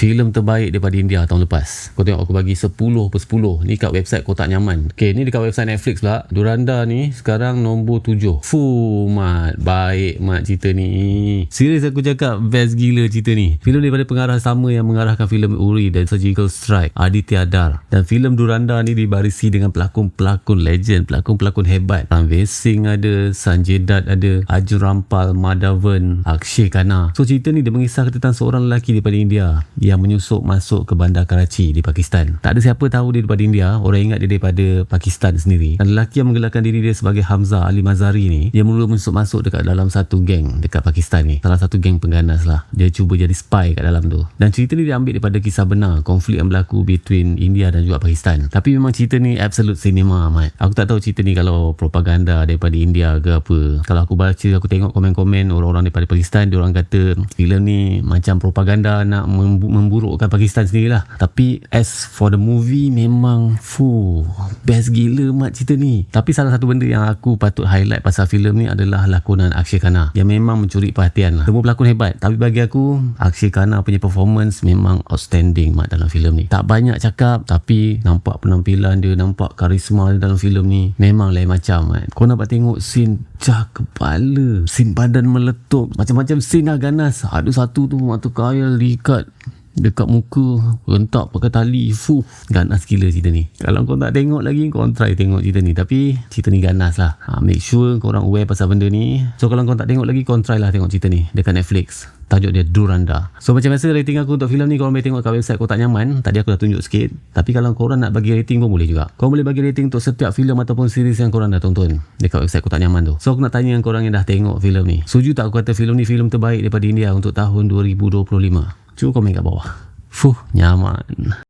filem terbaik daripada India tahun lepas. Kau tengok aku bagi 10 per 10. Ni kat website Kotak Nyaman. Okay, ni dekat website Netflix pula. Duranda ni sekarang nombor 7. Fuh, mat. Baik, mat, cerita ni. Serius aku cakap, best gila cerita ni. Filem daripada pengarah sama yang mengarahkan filem Uri dan Surgical Strike, Aditya Dar. Dan filem Duranda ni dibarisi dengan pelakon-pelakon legend, pelakon-pelakon hebat. Ranveer Singh ada, Sanjay Dutt ada, Arjun Rampal, Madhavan, Akshay Khanna. So cerita ni dia mengisahkan tentang seorang lelaki daripada India yang menyusup masuk ke bandar Karachi di Pakistan. Tak ada siapa tahu dia daripada India, orang ingat dia daripada Pakistan sendiri. Dan lelaki yang menggelarkan diri dia sebagai Hamzah Ali Mazari ni, dia mula masuk dekat dalam satu geng dekat Pakistan ni. Salah satu geng pengganas lah. Dia cuba jadi spy kat dalam tu. Dan cerita ni dia ambil daripada kisah benar konflik yang berlaku between India dan juga Pakistan. Tapi memang cerita ni absolute cinema, Mat. Aku tak tahu cerita ni kalau propaganda daripada India ke apa. Kalau aku baca, aku tengok komen-komen orang-orang daripada Pakistan, dia orang kata filem ni macam propaganda nak memburukkan Pakistan sendirilah. Tapi as for the movie, memang best gila, Mat, cerita ni. Tapi salah satu benda yang aku patut highlight pasal filem ni adalah lakonan Akshay Khanna yang memang mencuri perhatian lah. Semua pelakon hebat, tapi bagi aku Akshay Khanna punya performance memang outstanding, Mat, dalam filem ni. Tak banyak cakap, tapi nampak penampilan dia, nampak karisma dia dalam filem ni. Memang lain macam, Mat. Kau nampak tengok scene pecah kepala, scene badan meletup, macam-macam scene lah ganas. Ada satu tu mata kail diikat dekat muka, rentak pakai tali. Ganas gila cerita ni. Kalau kau tak tengok lagi, kau try tengok cerita ni. Tapi cerita ni ganas lah. Make sure korang aware pasal benda ni. So kalau kau tak tengok lagi, kau try lah tengok cerita ni dekat Netflix. Tajuk dia Duranda. So macam biasa, rating aku untuk filem ni korang boleh tengok kat website Kotak Nyaman. Tadi aku dah tunjuk sikit. Tapi kalau korang nak bagi rating pun boleh juga. Korang boleh bagi rating untuk setiap filem ataupun series yang korang dah tonton dekat website Kotak Nyaman tu. So aku nak tanya korang yang dah tengok filem ni, setuju tak aku kata filem ni filem terbaik daripada India untuk tahun 2025? Cuba komen kat bawah. Nyaman.